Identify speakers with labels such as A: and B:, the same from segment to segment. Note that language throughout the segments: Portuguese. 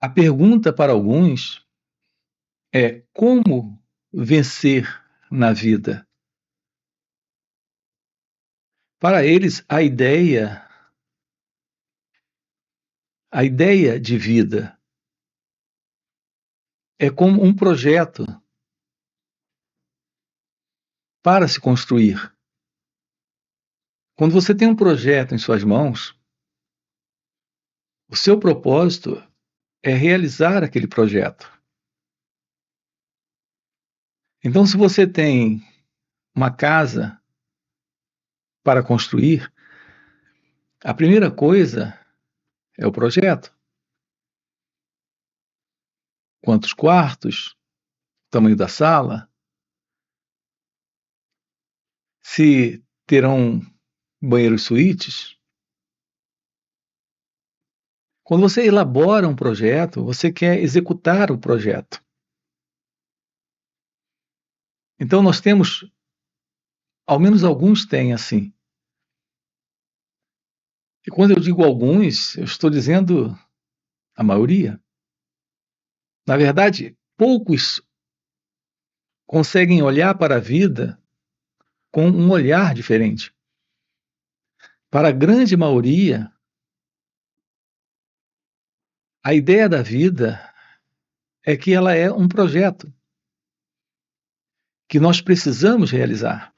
A: A pergunta para alguns é como vencer na vida? Para eles, a ideia de vida é como um projeto para se construir. Quando você tem um projeto em suas mãos, o seu propósito é realizar aquele projeto. Então, se você tem uma casa para construir, a primeira coisa é o projeto. Quantos quartos? Tamanho da sala? Se terão banheiros suítes? Quando você elabora um projeto, você quer executar o projeto. Então nós temos, ao menos alguns têm assim. E quando eu digo alguns, eu estou dizendo a maioria. Na verdade, poucos conseguem olhar para a vida com um olhar diferente. Para a grande maioria, a ideia da vida é que ela é um projeto que nós precisamos realizar,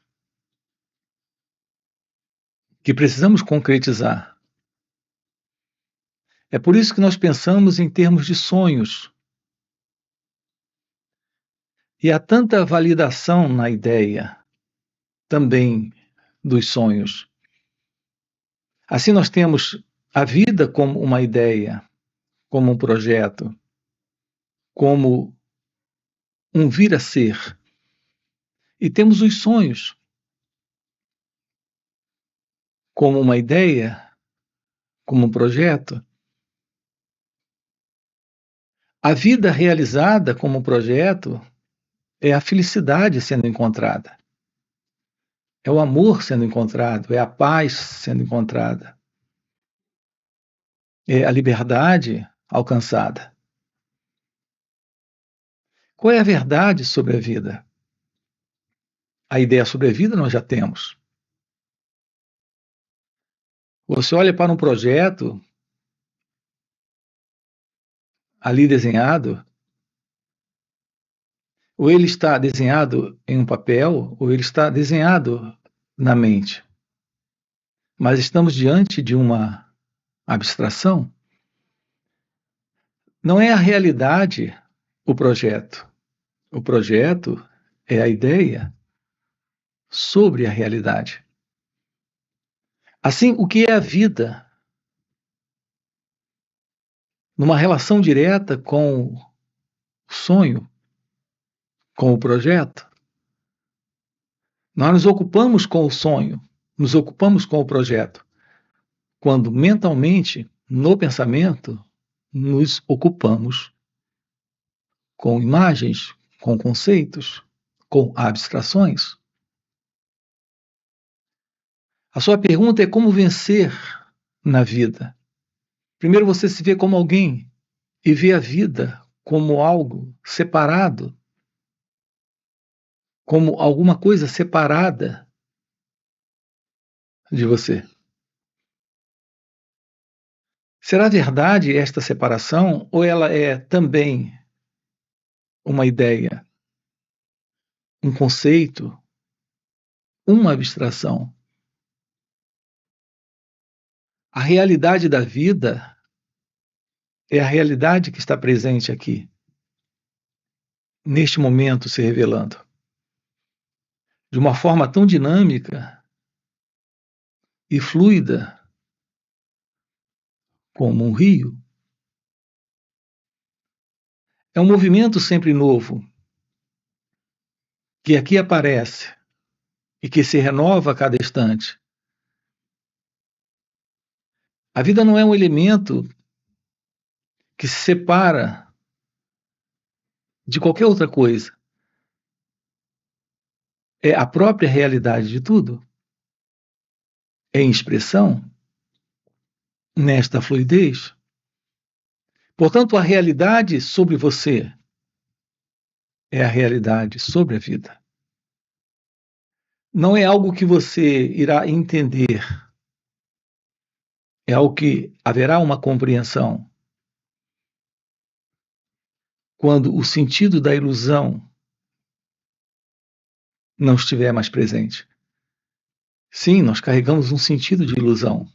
A: que precisamos concretizar. É por isso que nós pensamos em termos de sonhos. E há tanta validação na ideia também dos sonhos. Assim, nós temos a vida como uma ideia, como um projeto, como um vir a ser. E temos os sonhos como uma ideia, como um projeto. A vida realizada como um projeto é a felicidade sendo encontrada. É o amor sendo encontrado, é a paz sendo encontrada. É a liberdade alcançada. Qual é a verdade sobre a vida? A ideia sobre a vida nós já temos. Você olha para um projeto ali desenhado, ou ele está desenhado em um papel, ou ele está desenhado na mente. Mas estamos diante de uma abstração. Não é a realidade o projeto. O projeto é a ideia sobre a realidade. Assim, o que é a vida? Numa relação direta com o sonho, com o projeto. Nós nos ocupamos com o sonho, nos ocupamos com o projeto, quando mentalmente, no pensamento, nos ocupamos com imagens, com conceitos, com abstrações. A sua pergunta é como vencer na vida. Primeiro você se vê como alguém e vê a vida como algo separado, como alguma coisa separada de você. Será verdade esta separação ou ela é também uma ideia, um conceito, uma abstração? A realidade da vida é a realidade que está presente aqui, neste momento se revelando. De uma forma tão dinâmica e fluida como um rio. É um movimento sempre novo, que aqui aparece e que se renova a cada instante. A vida não é um elemento que se separa de qualquer outra coisa. É a própria realidade de tudo. É em expressão, nesta fluidez. Portanto, a realidade sobre você é a realidade sobre a vida. Não é algo que você irá entender, é algo que haverá uma compreensão quando o sentido da ilusão não estiver mais presente. Sim, nós carregamos um sentido de ilusão.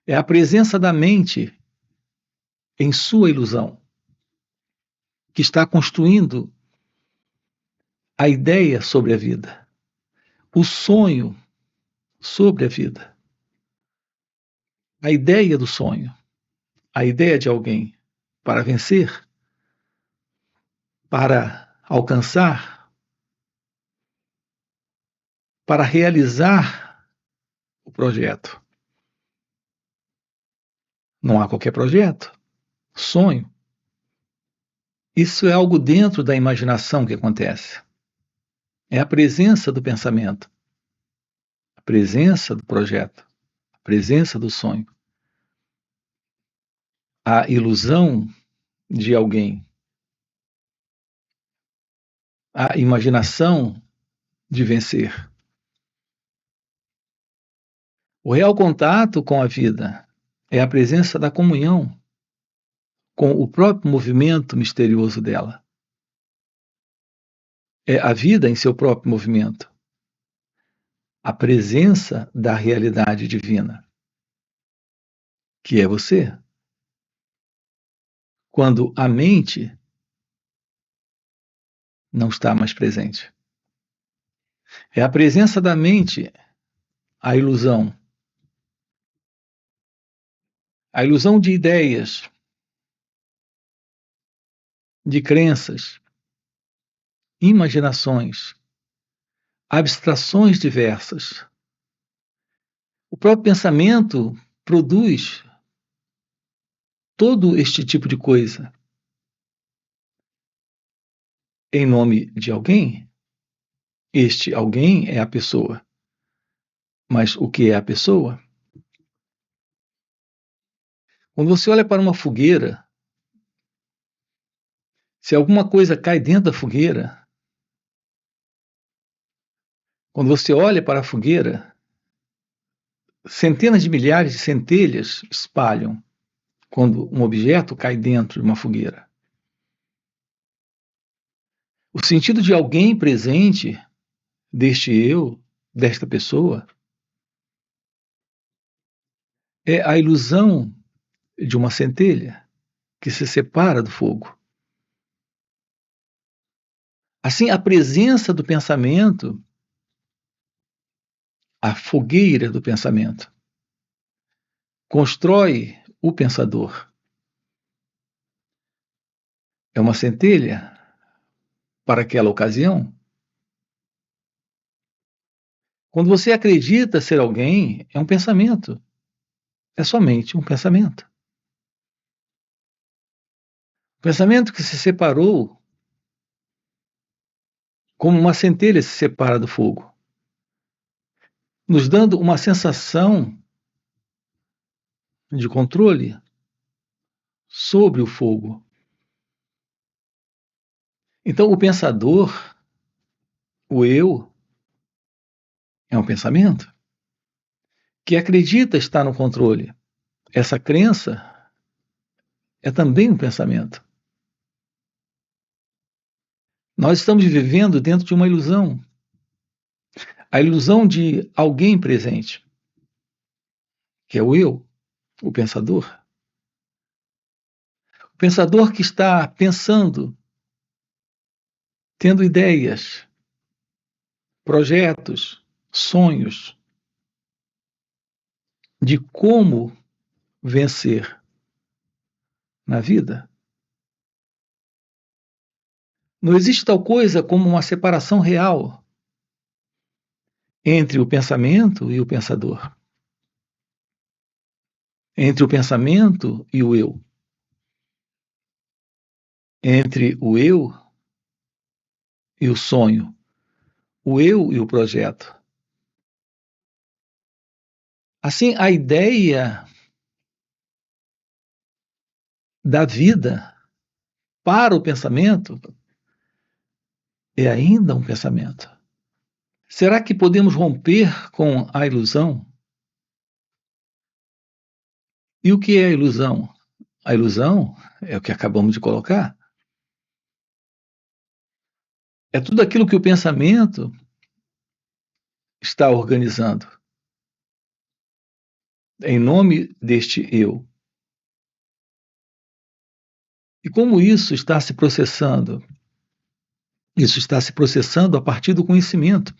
A: É a presença da mente em sua ilusão que está construindo a ideia sobre a vida, o sonho sobre a vida, a ideia do sonho, a ideia de alguém para vencer, para alcançar, para realizar o projeto. Não há qualquer projeto, sonho. Isso é algo dentro da imaginação que acontece. É a presença do pensamento, a presença do projeto, a presença do sonho, a ilusão de alguém, a imaginação de vencer. O real contato com a vida é a presença da comunhão com o próprio movimento misterioso dela. É a vida em seu próprio movimento. A presença da realidade divina, que é você. Quando a mente não está mais presente. É a presença da mente, a ilusão. A ilusão de ideias, de crenças, imaginações, abstrações diversas. O próprio pensamento produz todo este tipo de coisa. Em nome de alguém, este alguém é a pessoa. Mas o que é a pessoa? Quando você olha para uma fogueira, se alguma coisa cai dentro da fogueira, quando você olha para a fogueira, centenas de milhares de centelhas espalham quando um objeto cai dentro de uma fogueira. O sentido de alguém presente, deste eu, desta pessoa, é a ilusão de uma centelha que se separa do fogo. Assim, a presença do pensamento, a fogueira do pensamento, constrói o pensador. É uma centelha para aquela ocasião. Quando você acredita ser alguém, é um pensamento. É somente um pensamento. Um pensamento que se separou como uma centelha se separa do fogo, nos dando uma sensação de controle sobre o fogo. Então, o pensador, o eu, é um pensamento que acredita estar no controle. Essa crença é também um pensamento. Nós estamos vivendo dentro de uma ilusão. A ilusão de alguém presente, que é o eu, o pensador. O pensador que está pensando, tendo ideias, projetos, sonhos de como vencer na vida. Não existe tal coisa como uma separação real entre o pensamento e o pensador, entre o pensamento e o eu, entre o eu e o sonho, o eu e o projeto. Assim, a ideia da vida para o pensamento é ainda um pensamento. Será que podemos romper com a ilusão? E o que é a ilusão? A ilusão é o que acabamos de colocar. É tudo aquilo que o pensamento está organizando em nome deste eu. E como isso está se processando? Isso está se processando a partir do conhecimento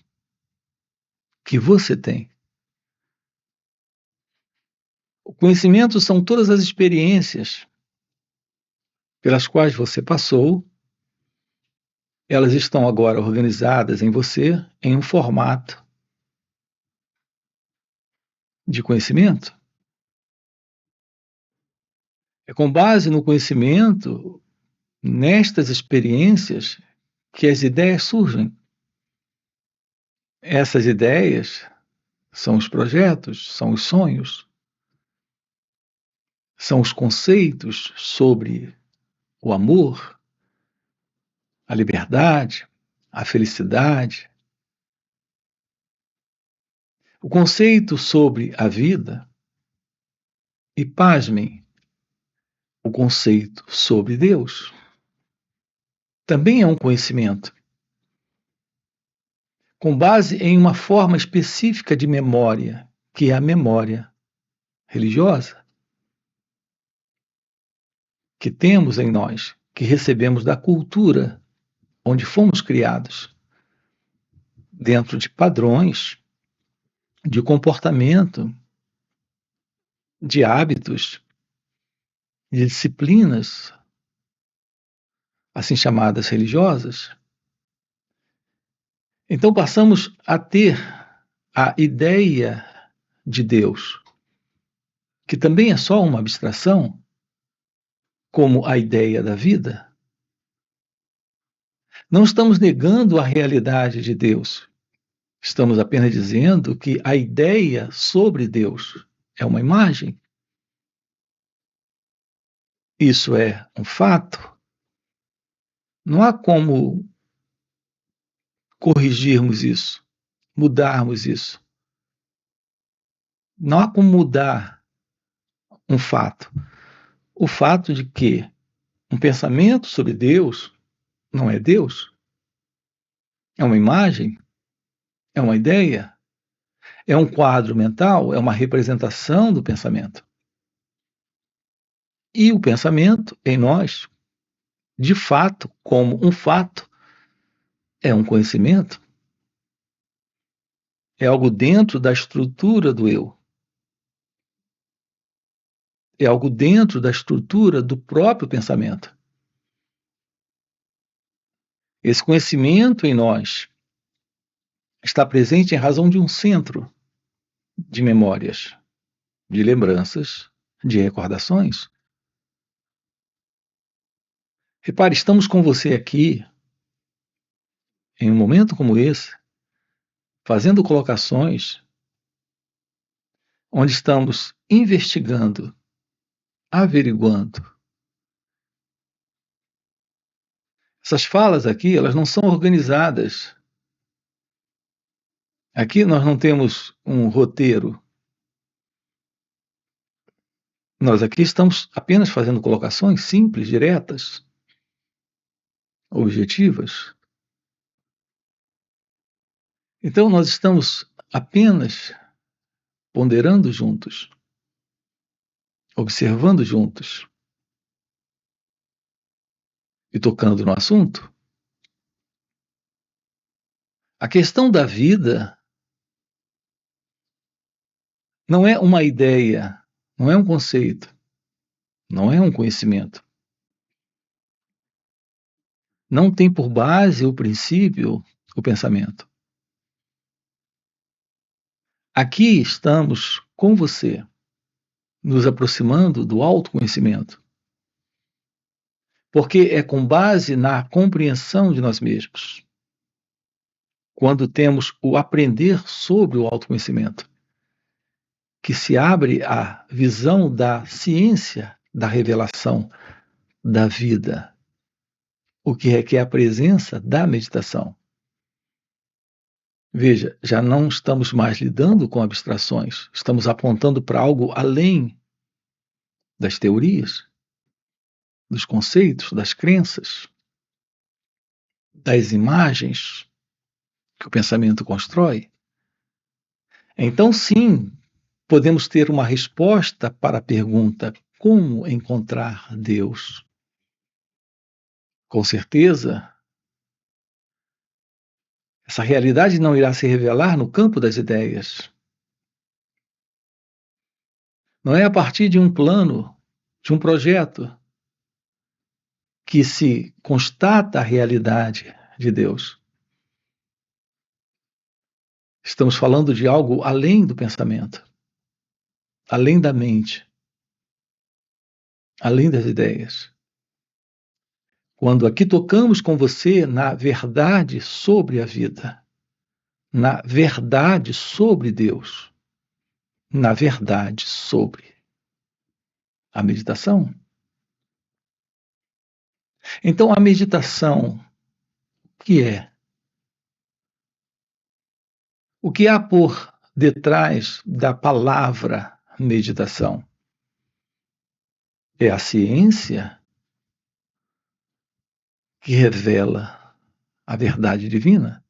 A: que você tem. O conhecimento são todas as experiências pelas quais você passou. Elas estão agora organizadas em você em um formato de conhecimento. É com base no conhecimento, nestas experiências, que as ideias surgem. Essas ideias são os projetos, são os sonhos, são os conceitos sobre o amor, a liberdade, a felicidade. O conceito sobre a vida e, pasmem, o conceito sobre Deus também é um conhecimento, com base em uma forma específica de memória, que é a memória religiosa, que temos em nós, que recebemos da cultura onde fomos criados, dentro de padrões de comportamento, de hábitos, de disciplinas, assim chamadas religiosas. Então passamos a ter a ideia de Deus, que também é só uma abstração, como a ideia da vida. Não estamos negando a realidade de Deus. Estamos apenas dizendo que a ideia sobre Deus é uma imagem. Isso é um fato. Não há como corrigirmos isso, mudarmos isso. Não há como mudar um fato. O fato de que um pensamento sobre Deus não é Deus. É uma imagem, é uma ideia, é um quadro mental, é uma representação do pensamento. E o pensamento em nós, de fato, como um fato, é um conhecimento, é algo dentro da estrutura do eu, é algo dentro da estrutura do próprio pensamento. Esse conhecimento em nós está presente em razão de um centro de memórias, de lembranças, de recordações. Repare, estamos com você aqui, em um momento como esse, fazendo colocações, onde estamos investigando, averiguando. Essas falas aqui, elas não são organizadas. Aqui nós não temos um roteiro. Nós aqui estamos apenas fazendo colocações simples, diretas, objetivas. Então nós estamos apenas ponderando juntos, observando juntos e tocando no assunto. A questão da vida não é uma ideia, não é um conceito, não é um conhecimento. Não tem por base o princípio, o pensamento. Aqui estamos com você, nos aproximando do autoconhecimento. Porque é com base na compreensão de nós mesmos, quando temos o aprender sobre o autoconhecimento, que se abre a visão da ciência da revelação, da vida, o que requer a presença da meditação. Veja, já não estamos mais lidando com abstrações, estamos apontando para algo além das teorias, dos conceitos, das crenças, das imagens que o pensamento constrói. Então, sim, podemos ter uma resposta para a pergunta: como encontrar Deus? Com certeza, essa realidade não irá se revelar no campo das ideias. Não é a partir de um plano, de um projeto, que se constata a realidade de Deus. Estamos falando de algo além do pensamento, além da mente, além das ideias. Quando aqui tocamos com você na verdade sobre a vida, na verdade sobre Deus, na verdade sobre a meditação. Então, a meditação, o que é? O que há por detrás da palavra meditação? É a ciência que revela a verdade divina?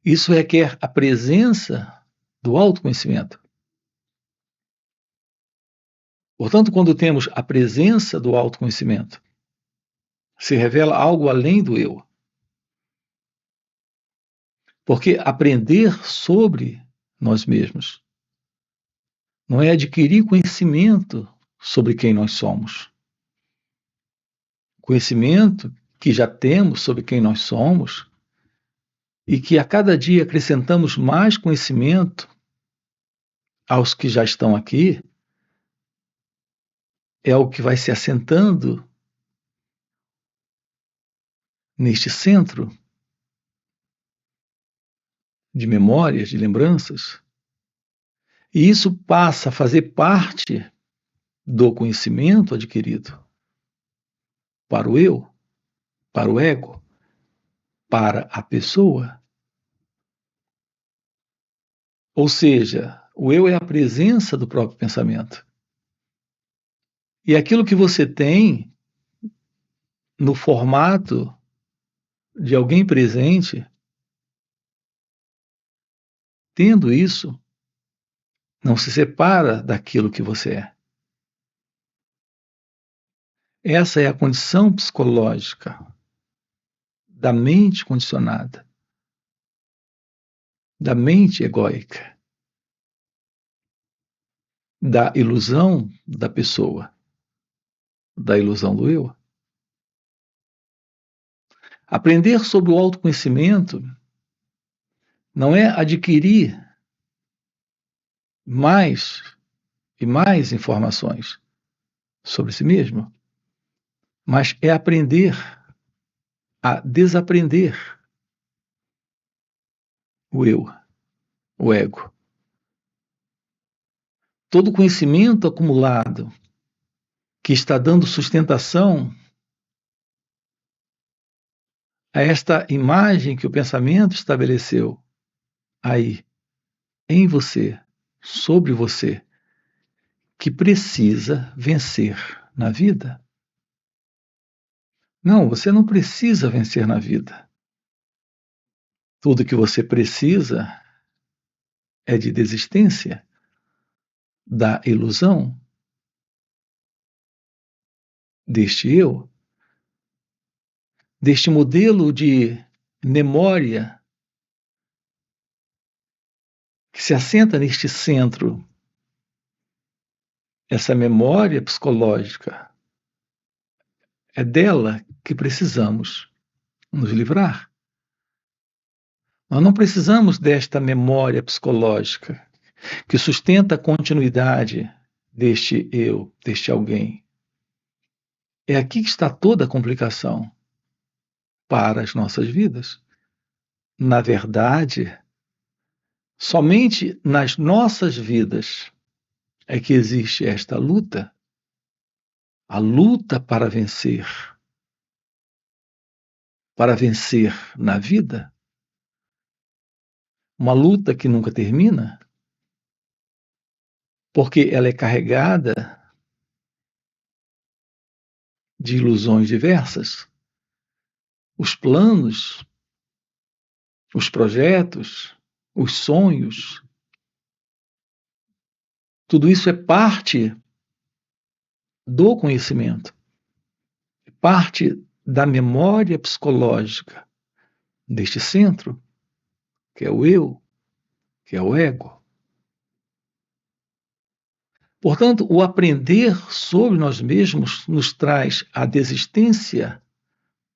A: Isso requer a presença do autoconhecimento. Portanto, quando temos a presença do autoconhecimento, se revela algo além do eu. Porque aprender sobre nós mesmos não é adquirir conhecimento sobre quem nós somos. Conhecimento que já temos sobre quem nós somos e que a cada dia acrescentamos mais conhecimento aos que já estão aqui, é o que vai se assentando neste centro de memórias, de lembranças, e isso passa a fazer parte do conhecimento adquirido para o eu, para o ego, para a pessoa. Ou seja, o eu é a presença do próprio pensamento. E aquilo que você tem no formato de alguém presente, tendo isso, não se separa daquilo que você é. Essa é a condição psicológica da mente condicionada, da mente egóica, da ilusão da pessoa, da ilusão do eu. Aprender sobre o autoconhecimento não é adquirir mais e mais informações sobre si mesmo, mas é aprender a desaprender o eu, o ego. Todo conhecimento acumulado que está dando sustentação a esta imagem que o pensamento estabeleceu aí, em você, sobre você, que precisa vencer na vida. Não, você não precisa vencer na vida. Tudo que você precisa é de desistência da ilusão deste eu, deste modelo de memória que se assenta neste centro. Essa memória psicológica, é dela que precisamos nos livrar. Nós não precisamos desta memória psicológica que sustenta a continuidade deste eu, deste alguém. É aqui que está toda a complicação para as nossas vidas. Na verdade, somente nas nossas vidas é que existe esta luta a luta para vencer na vida, uma luta que nunca termina, porque ela é carregada de ilusões diversas. Os planos, os projetos, os sonhos, tudo isso é parte do conhecimento, é parte da memória psicológica deste centro, que é o eu, que é o ego. Portanto, o aprender sobre nós mesmos nos traz a desistência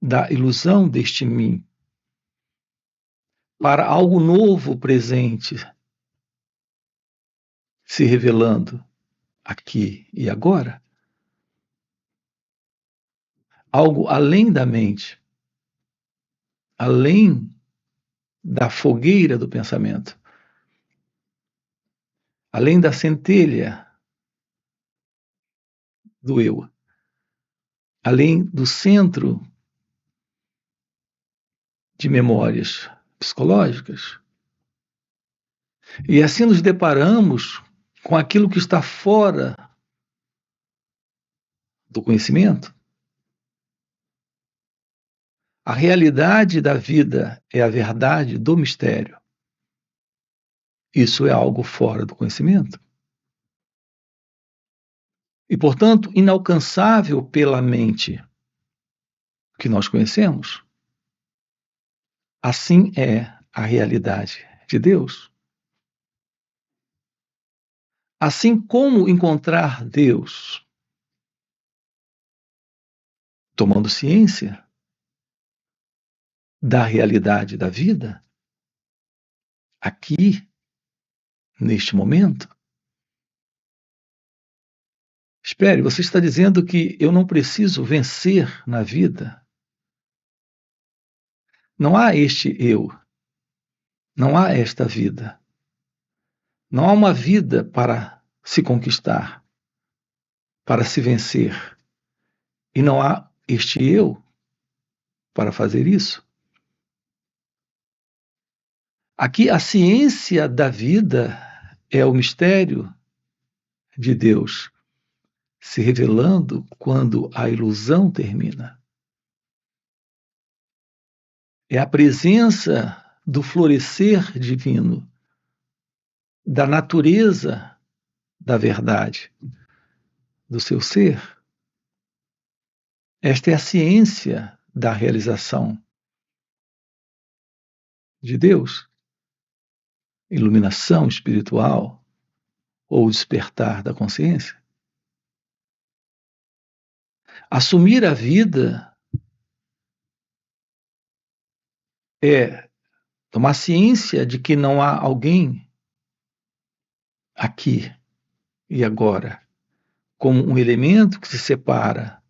A: da ilusão deste mim para algo novo presente se revelando aqui e agora, algo além da mente, além da fogueira do pensamento, além da centelha do eu, além do centro de memórias psicológicas. E assim nos deparamos com aquilo que está fora do conhecimento. A realidade da vida é a verdade do mistério. Isso é algo fora do conhecimento. E, portanto, inalcançável pela mente que nós conhecemos. Assim é a realidade de Deus. Assim como encontrar Deus tomando ciência da realidade da vida, aqui, neste momento. Espere, você está dizendo que eu não preciso vencer na vida? Não há este eu, não há esta vida. Não há uma vida para se conquistar, para se vencer. E não há este eu para fazer isso. Aqui a ciência da vida é o mistério de Deus se revelando quando a ilusão termina. É a presença do florescer divino, da natureza da verdade, do seu ser. Esta é a ciência da realização de Deus, iluminação espiritual ou despertar da consciência. Assumir a vida é tomar ciência de que não há alguém aqui e agora, como um elemento que se separa.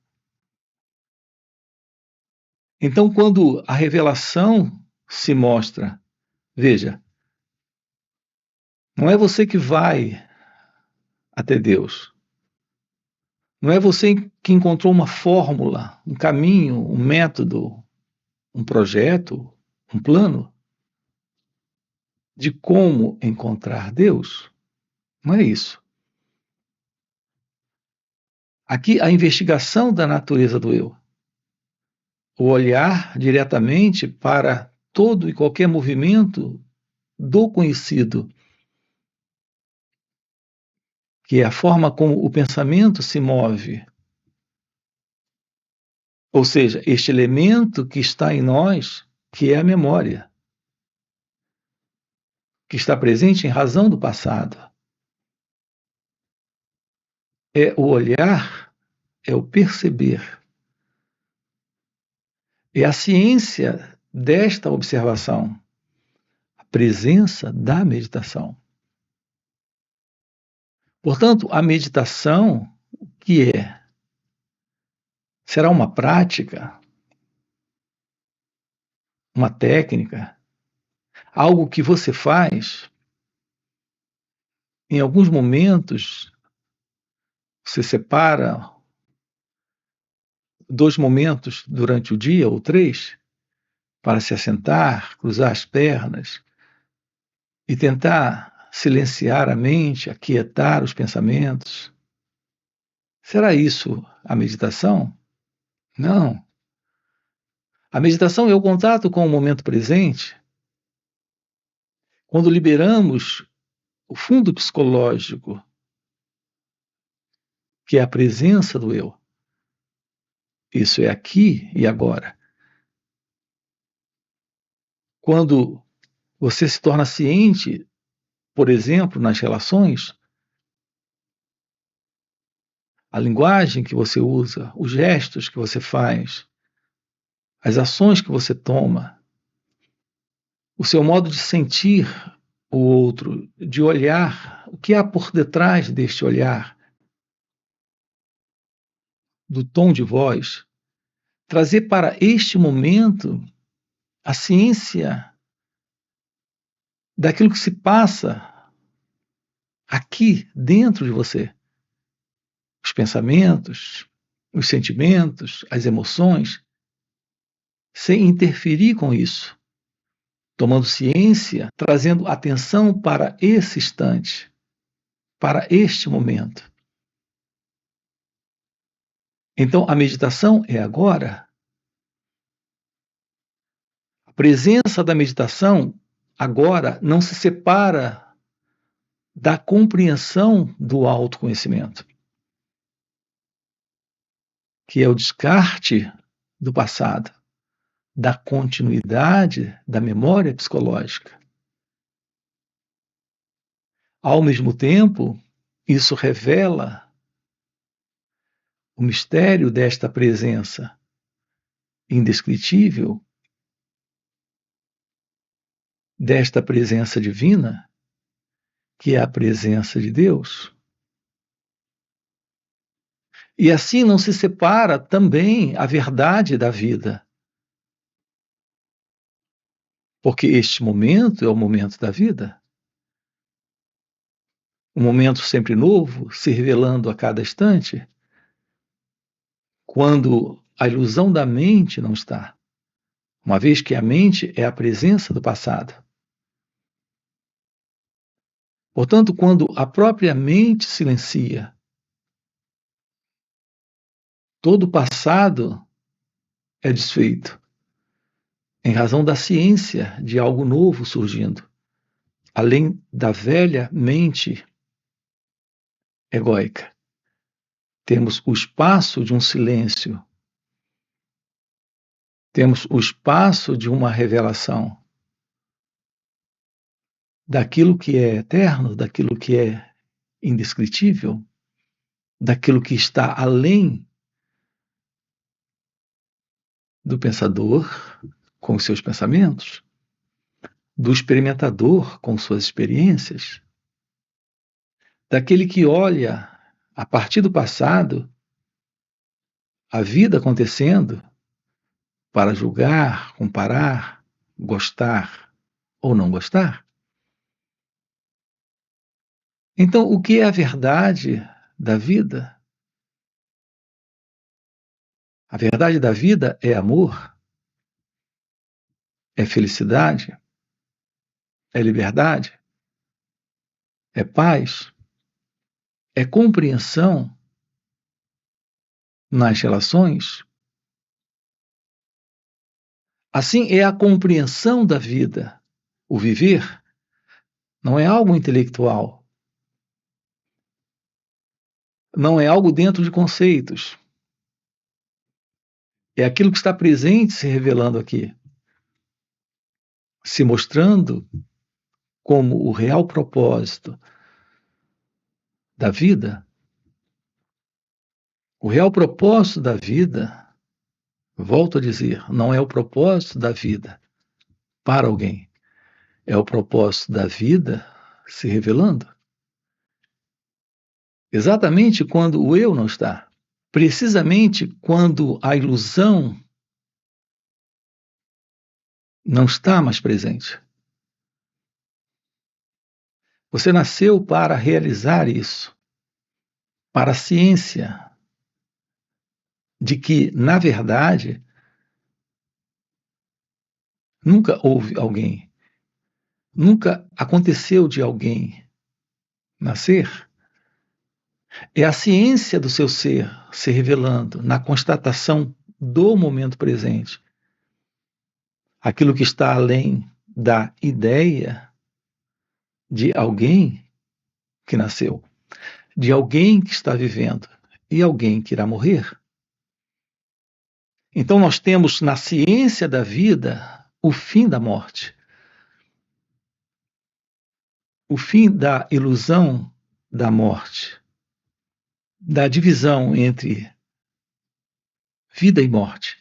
A: Então, quando a revelação se mostra, veja, não é você que vai até Deus. Não é você que encontrou uma fórmula, um caminho, um método, um projeto, um plano de como encontrar Deus. Não é isso. Aqui a investigação da natureza do eu. O olhar diretamente para todo e qualquer movimento do conhecido, que é a forma como o pensamento se move. Ou seja, este elemento que está em nós, que é a memória, que está presente em razão do passado. É o olhar, é o perceber. É a ciência desta observação, a presença da meditação. Portanto, a meditação, o que é? Será uma prática, uma técnica, algo que você faz em alguns momentos, você separa 2 momentos durante o dia, ou 3, para se assentar, cruzar as pernas e tentar silenciar a mente, aquietar os pensamentos. Será isso a meditação? Não. A meditação é o contato com o momento presente, quando liberamos o fundo psicológico, que é a presença do eu. Isso é aqui e agora. Quando você se torna ciente, por exemplo, nas relações, a linguagem que você usa, os gestos que você faz, as ações que você toma, o seu modo de sentir o outro, de olhar, o que há por detrás deste olhar, do tom de voz, trazer para este momento a ciência daquilo que se passa aqui dentro de você. Os pensamentos, os sentimentos, as emoções, sem interferir com isso, tomando ciência, trazendo atenção para esse instante, para este momento. Então, a meditação é agora. A presença da meditação agora não se separa da compreensão do autoconhecimento, que é o descarte do passado, da continuidade da memória psicológica. Ao mesmo tempo, isso revela o mistério desta presença indescritível, desta presença divina, que é a presença de Deus. E assim não se separa também a verdade da vida, porque este momento é o momento da vida. Um momento sempre novo, se revelando a cada instante, quando a ilusão da mente não está, uma vez que a mente é a presença do passado. Portanto, quando a própria mente silencia, todo o passado é desfeito, em razão da ciência de algo novo surgindo, além da velha mente egóica. Temos o espaço de um silêncio, temos o espaço de uma revelação daquilo que é eterno, daquilo que é indescritível, daquilo que está além do pensador com os seus pensamentos, do experimentador com suas experiências, daquele que olha a partir do passado a vida acontecendo para julgar, comparar, gostar ou não gostar. Então, o que é a verdade da vida? A verdade da vida é amor, é felicidade, é liberdade, é paz, é compreensão nas relações. Assim, é a compreensão da vida. O viver não é algo intelectual, não é algo dentro de conceitos. É aquilo que está presente se revelando aqui, se mostrando como o real propósito da vida. O real propósito da vida, volto a dizer, não é o propósito da vida para alguém, é o propósito da vida se revelando. Exatamente quando o eu não está. Precisamente quando a ilusão não está mais presente. Você nasceu para realizar isso, para a ciência de que, na verdade, nunca houve alguém, nunca aconteceu de alguém nascer, é a ciência do seu ser se revelando na constatação do momento presente. Aquilo que está além da ideia de alguém que nasceu, de alguém que está vivendo e alguém que irá morrer. Então, nós temos na ciência da vida o fim da morte, o fim da ilusão da morte, da divisão entre vida e morte,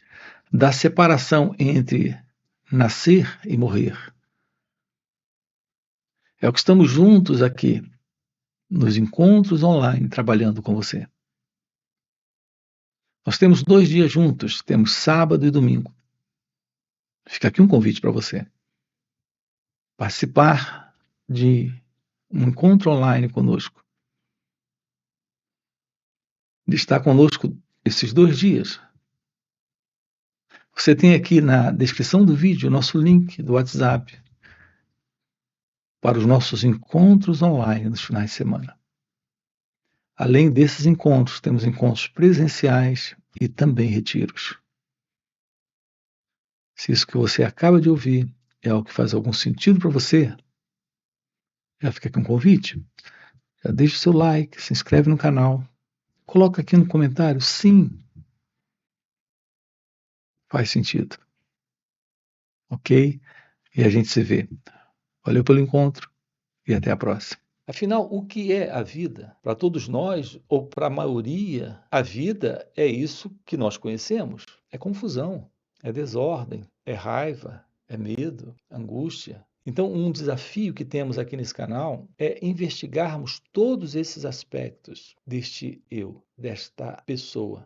A: da separação entre nascer e morrer. É o que estamos juntos aqui, nos encontros online, trabalhando com você. Nós temos 2 dias juntos, temos sábado e domingo. Fica aqui um convite para você. Participar de um encontro online conosco. De estar conosco esses 2 dias. Você tem aqui na descrição do vídeo o nosso link do WhatsApp para os nossos encontros online nos finais de semana. Além desses encontros, temos encontros presenciais e também retiros. Se isso que você acaba de ouvir é algo que faz algum sentido para você, já fica aqui um convite. Já deixa o seu like, se inscreve no canal, coloca aqui no comentário, sim, faz sentido. Ok? E a gente se vê. Valeu pelo encontro e até a próxima. Afinal, o que é a vida? Para todos nós, ou para a maioria, a vida é isso que nós conhecemos. É confusão, é desordem, é raiva, é medo, angústia. Então, um desafio que temos aqui nesse canal é investigarmos todos esses aspectos deste eu, desta pessoa,